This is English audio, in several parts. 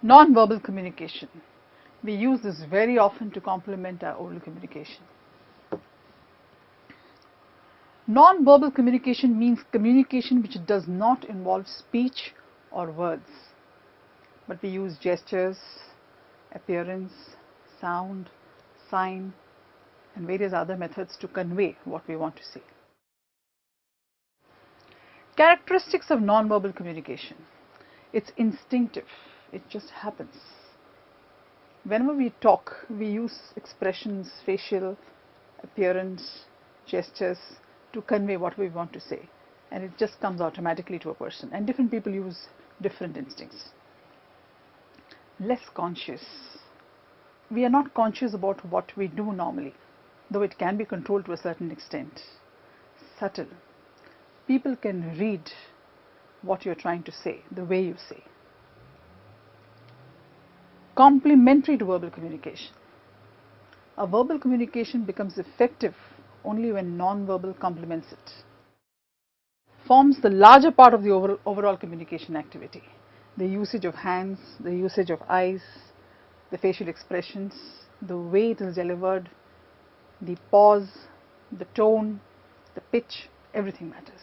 Non-verbal communication. We use this very often to complement our oral communication. Non-verbal communication means communication which does not involve speech or words, but we use gestures, appearance, sound, sign, and various other methods to convey what we want to say. Characteristics of non-verbal communication. It's instinctive. It just happens. Whenever we talk, we use expressions, facial, appearance, gestures to convey what we want to say, and it just comes automatically to a person, and different people use different instincts. Less conscious. We are not conscious about what we do normally, though it can be controlled to a certain extent. Subtle. People can read what you're trying to say, the way you say. Complementary to verbal communication. A verbal communication becomes effective only when non-verbal complements it. Forms the larger part of the overall communication activity. The usage of hands, the usage of eyes, the facial expressions, the way it is delivered, the pause, the tone, the pitch, everything matters.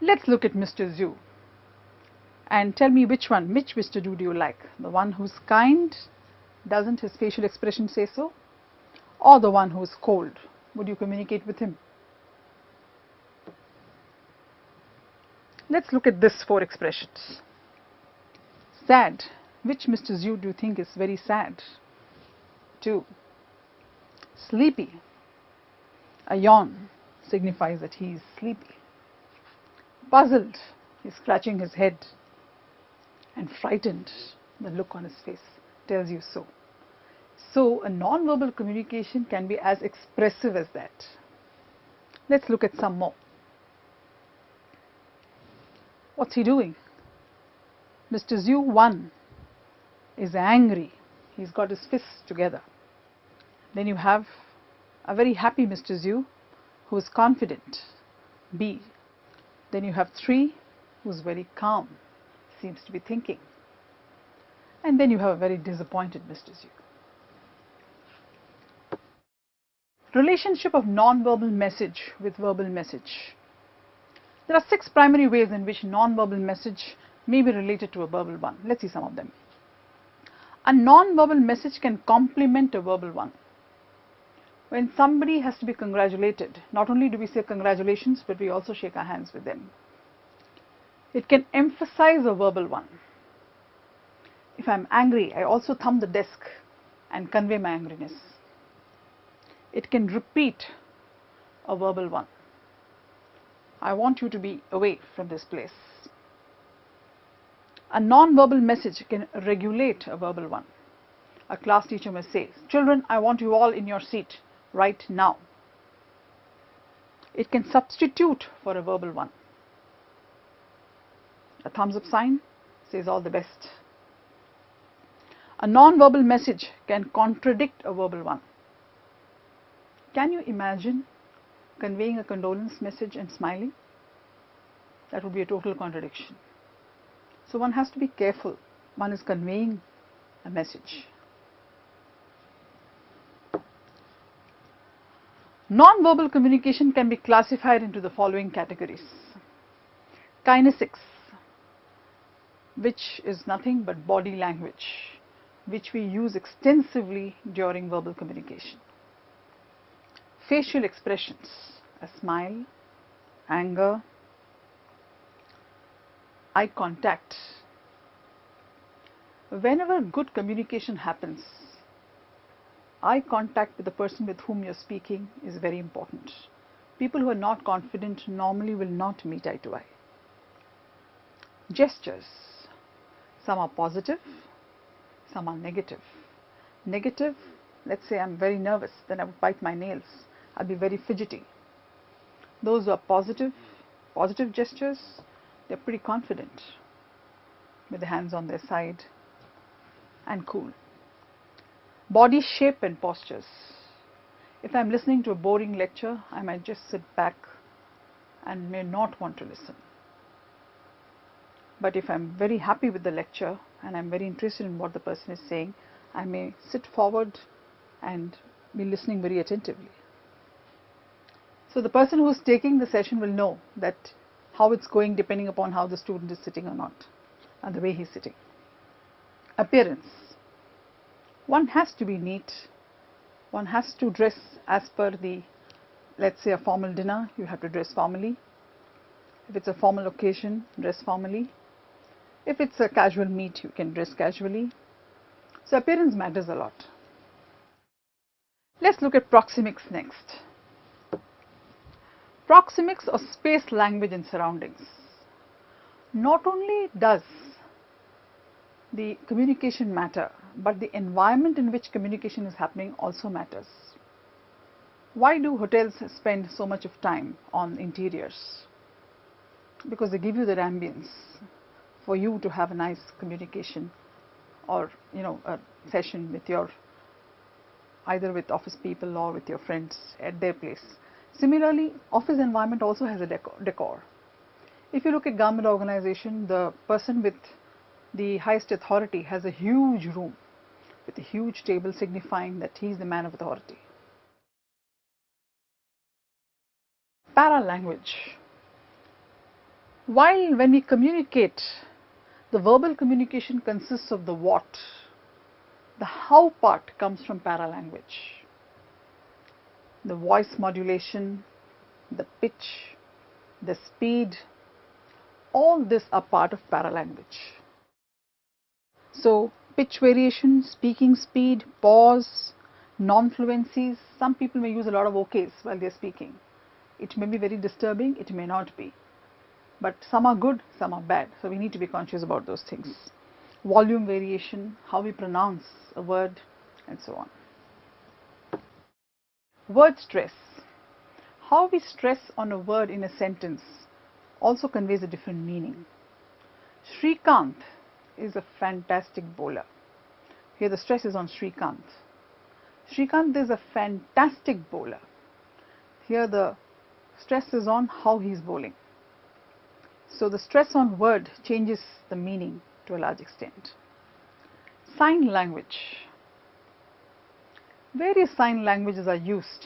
Let's look at Mr. Zhu and tell me which Mr. Zhu do you like? The one who's kind, doesn't his facial expression say so? Or the one who's cold? Would you communicate with him? Let's look at these 4 expressions. Sad. Which Mr. Zhu do you think is very sad? 2. Sleepy. A yawn signifies that he is sleepy. Puzzled. He's scratching his head. And frightened. The look on his face tells you so. So a non-verbal communication can be as expressive as that. Let's look at some more. What's he doing? Mr. Zhu 1 is angry. He's got his fists together. Then you have a very happy Mr. Zhu who is confident. B. Then you have 3 who's very calm, seems to be thinking. And then you have a very disappointed Mr. Zhu. Relationship of non-verbal message with verbal message. There are 6 primary ways in which non-verbal message may be related to a verbal one. Let's see some of them. A non-verbal message can complement a verbal one. When somebody has to be congratulated, not only do we say congratulations, but we also shake our hands with them. It can emphasize a verbal one. If I'm angry, I also thumb the desk and convey my angriness. It can repeat a verbal one. I want you to be away from this place. A non-verbal message can regulate a verbal one. A class teacher may say, "Children, I want you all in your seat right now." It can substitute for a verbal one. A thumbs up sign says all the best. A non-verbal message can contradict a verbal one. Can you imagine conveying a condolence message and smiling? That would be a total contradiction. So one has to be careful. One is conveying a message. Non-verbal communication can be classified into the following categories. Kinesics, which is nothing but body language, which we use extensively during verbal communication. Facial expressions, a smile, anger, eye contact. Whenever good communication happens, eye contact with the person with whom you're speaking is very important. People who are not confident normally will not meet eye to eye. Gestures. Some are positive, some are negative. Negative, let's say I'm very nervous, then I would bite my nails. I'll be very fidgety. Those who are positive gestures, they're pretty confident with the hands on their side and cool. Body shape and postures. If I'm listening to a boring lecture, I might just sit back and may not want to listen. but if I'm very happy with the lecture and I'm very interested in what the person is saying, I may sit forward and be listening very attentively. So the person who is taking the session will know that how it's going depending upon how the student is sitting or not, and the way he's sitting. Appearance. One has to be neat. One has to dress as per the, let's say, a formal dinner, you have to dress formally. If it's a formal occasion, dress formally. If it's a casual meet, you can dress casually. So appearance matters a lot. Let's look at proxemics next. Proxemics or space language and surroundings. Not only does the communication matter, but the environment in which communication is happening also matters. Why do hotels spend so much of time on interiors? Because they give you that ambience for you to have a nice communication, or a session with your, either with office people or with your friends at their place. Similarly, office environment also has a decor. If you look at government organization, the person with the highest authority has a huge room with a huge table signifying that he is the man of authority. Paralanguage. While when we communicate, the verbal communication consists of the what, the how part comes from paralanguage. The voice modulation, the pitch, the speed, all this are part of paralanguage. So pitch variation, speaking speed, pause, non-fluencies. Some people may use a lot of okays while they are speaking. It may be very disturbing, it may not be. But some are good, some are bad. So we need to be conscious about those things. Volume variation, how we pronounce a word, and so on. Word stress. How we stress on a word in a sentence also conveys a different meaning. Srikanth is a fantastic bowler. Here the stress is on Srikanth. Srikanth is a fantastic bowler. Here the stress is on how he is bowling. So the stress on word changes the meaning to a large extent. Sign language. Various sign languages are used.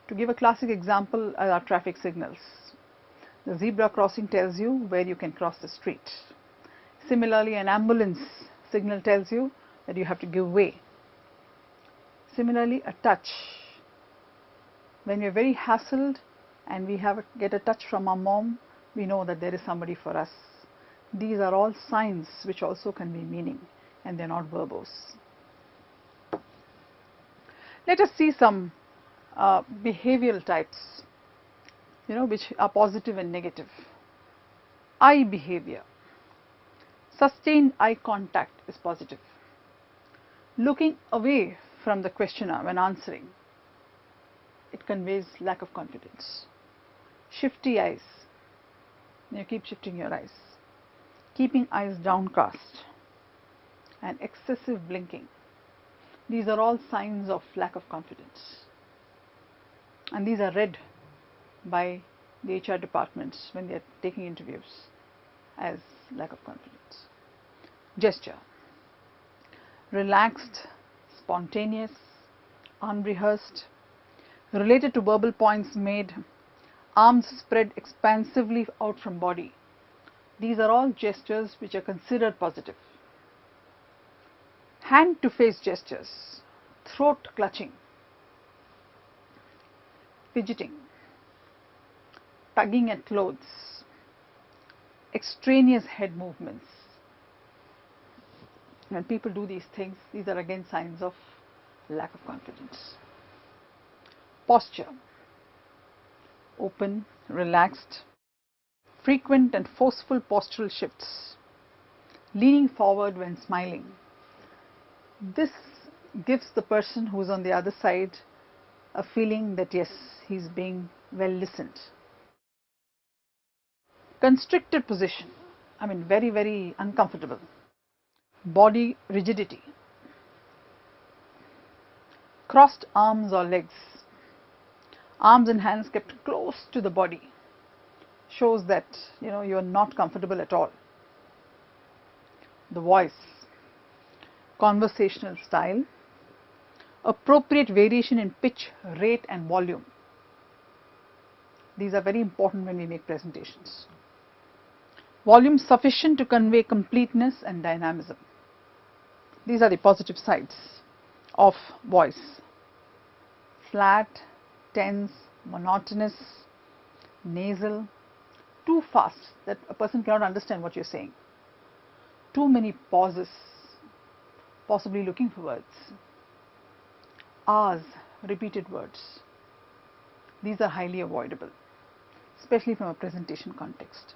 To give a classic example are our traffic signals. The zebra crossing tells you where you can cross the street. Similarly, an ambulance signal tells you that you have to give way. Similarly, a touch. When we are very hassled and we get a touch from our mom, we know that there is somebody for us. These are all signs which also convey meaning, and they are not verbose. Let us see some behavioral types, which are positive and negative. Eye behavior. Sustained eye contact is positive. Looking away from the questioner when answering, it conveys lack of confidence. Shifty eyes. You keep shifting your eyes. Keeping eyes downcast. And excessive blinking. These are all signs of lack of confidence. And these are read by the HR departments when they are taking interviews as lack of confidence. Gesture. Relaxed, spontaneous, unrehearsed, related to verbal points made, arms spread expansively out from body. These are all gestures which are considered positive. Hand to face gestures, throat clutching, fidgeting, tugging at clothes, extraneous head movements. When people do these things, these are again signs of lack of confidence. Posture. Open, relaxed, frequent and forceful postural shifts, leaning forward when smiling. This gives the person who is on the other side a feeling that yes, he is being well listened. Constricted position, very, very uncomfortable. Body rigidity. Crossed arms or legs. Arms and hands kept close to the body shows that you are not comfortable at all. the voice, conversational style, appropriate variation in pitch, rate and volume. These are very important when we make presentations. Volume sufficient to convey completeness and dynamism. These are the positive sides of voice. Flat, tense, monotonous, nasal, too fast that a person cannot understand what you're saying. Too many pauses, possibly looking for words. R's, repeated words. These are highly avoidable, especially from a presentation context.